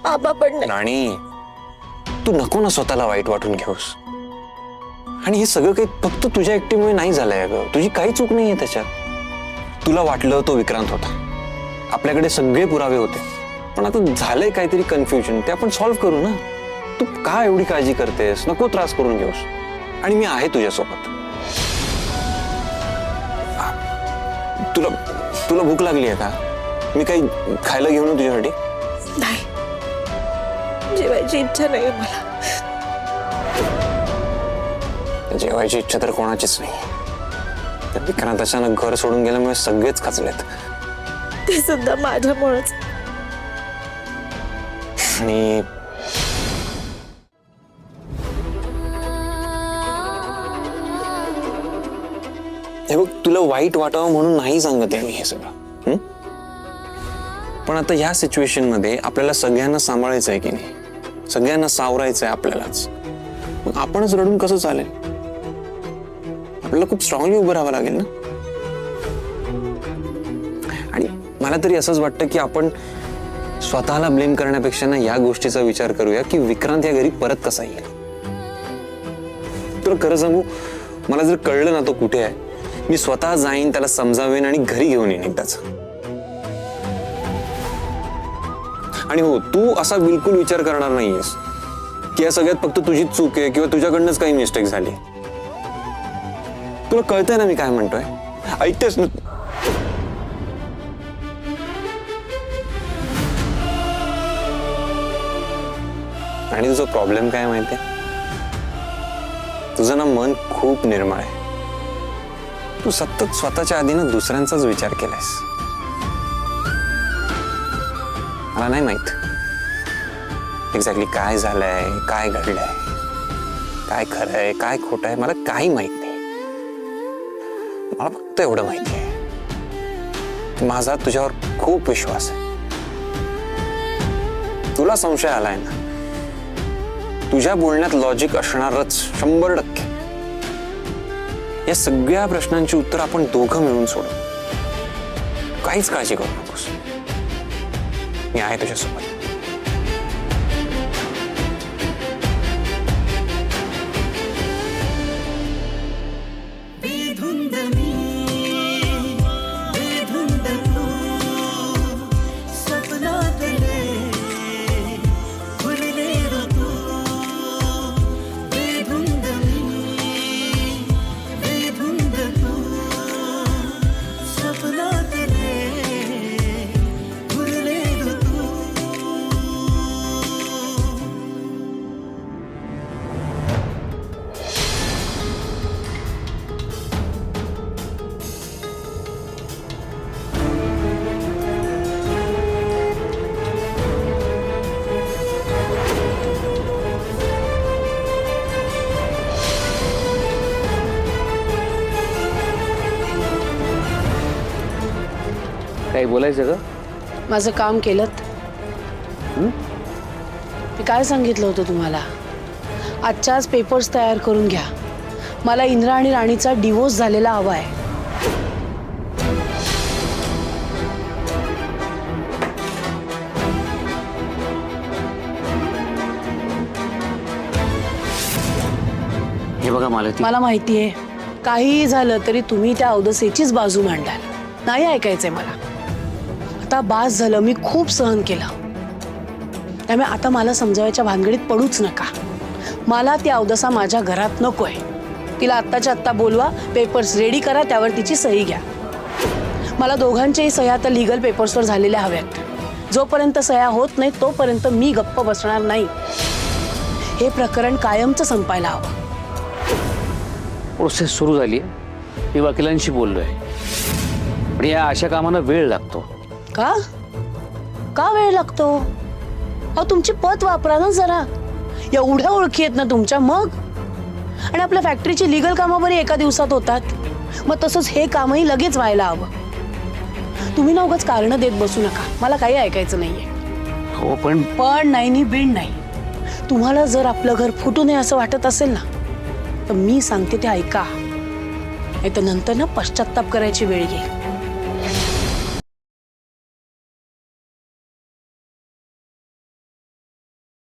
आबा पण नाही. राणी, तू नको ना स्वतःला वाईट वाटून घेऊस. आणि हे सगळं काही फक्त तुझ्या एकटीमुळे नाही झालंय अगं. तुझी काही चूक नाहीये त्याच्यात. तुला वाटलं तो विक्रांत होता, आपल्याकडे सगळे पुरावे होते, पण आता झालंय काहीतरी कन्फ्युजन, ते आपण सॉल्व्ह करू ना. तू का एवढी काळजी करतेस? नको त्रास करून घेऊस. आणि मी आहे तुझ्यासोबत. तुला तुला भूक लागली आहे का? मी काही खायला घेऊन येऊ तुझ्यासाठी? नाही, जेवायची इच्छा नाही मला. जेवायची इच्छा तर कोणाचीच नाही. त्या विक्रांत अचानक घर सोडून गेल्यामुळे सगळेच खचलेत. ते सुद्धा माझ्यामुळेच. आणि हे बघ, तुला वाईट वाटावं म्हणून नाही सांगत आहे मी हे सगळं. पण आता या सिच्युएशन मध्ये आपल्याला सगळ्यांना सांभाळायचं आहे की नाही? सगळ्यांना सावरायचं आहे आपल्यालाच. मग आपणच रडून कसं चालेल? आपल्याला खूप स्ट्रॉंगली उभं राहावं लागेल ना. आणि मला तरी असंच वाटतं की आपण स्वतःला ब्लेम करण्यापेक्षा ना या गोष्टीचा विचार करूया की विक्रांत या घरी परत कसा येईल. तुला खरं सांगू, मला जर कळलं ना तो कुठे आहे, मी स्वतः जाईन, त्याला समजावेन आणि घरी घेऊन येईन एकदाच. आणि हो, तू असा बिलकुल विचार करणार नाहीयेस की या सगळ्यात फक्त तुझीच चूक आहे किंवा तुझ्याकडनंच काही मिस्टेक झाली. तुला कळतंय ना मी काय म्हणतोय? ऐकतेस ना? आणि तुझा प्रॉब्लेम काय माहितीये? तुझं ना मन खूप निर्मळ आहे. तू सतत स्वतःच्या आधीनं दुसऱ्यांचाच विचार केलायस. मला नाही माहित एक्झॅक्टली काय झालंय, काय घडलंय, काय खरंय, काय खोटं आहे, मला काही माहित नाही. मला फक्त एवढं माहिती आहे, माझा तुझ्यावर खूप विश्वास आहे. तुला संशय आलाय ना, तुझ्या बोलण्यात लॉजिक असणारच 100%. या सगळ्या प्रश्नांची उत्तर आपण दोघं मिळून सोडू. काहीच काळजी करू नकोस, मी आहे तुझ्यासोबत. काही बोलायचं ग? माझं काम केलं. मी काय सांगितलं होतं तुम्हाला? आजच्याच पेपर्स तयार करून घ्या. मला इंद्रा आणि राणीचा डिवोर्स झालेला हवा आहे. हे बघा मला माहिती आहे, काहीही झालं तरी तुम्ही त्या अवदसेचीच बाजू मांडाल. नाही ऐकायचंय मला. आता बास झालं, मी खूप सहन केलं. त्यामुळे आता मला समजावायच्या भानगडीत पडूच नका. मला ती अवदसा माझ्या घरात नकोय. तिला आत्ताच्या आत्ता बोलवा, पेपर्स रेडी करा, त्यावर तिची सही घ्या. मला दोघांच्याही सह्या तर लिगल पेपर्सवर झालेल्या हव्यात. जोपर्यंत सह्या होत नाही तोपर्यंत मी गप्प बसणार नाही. हे प्रकरण कायमचं संपायला हवं. प्रोसेस सुरू झाली. मी वकिलांशी बोललोय, पण या अशा कामांना वेळ लागतो. का का वेळ लागतो? अहो, तुमची पत वापरा ना जरा. एवढ्या ओळखी आहेत ना तुमच्या. मग आणि आपल्या फॅक्टरीची लिगल कामं बरी एका दिवसात होतात. मग तसंच हे कामही लगेच व्हायला हवं. तुम्ही ना उगाच कारणं देत बसू नका. मला काही ऐकायचं नाहीये. हो, पण नाही नि बिन नाही. तुम्हाला जर आपलं घर फुटू नये असं वाटत असेल ना, तर मी सांगते ते ऐका. नाही तर नंतर ना पश्चात्ताप करायची वेळ येईल.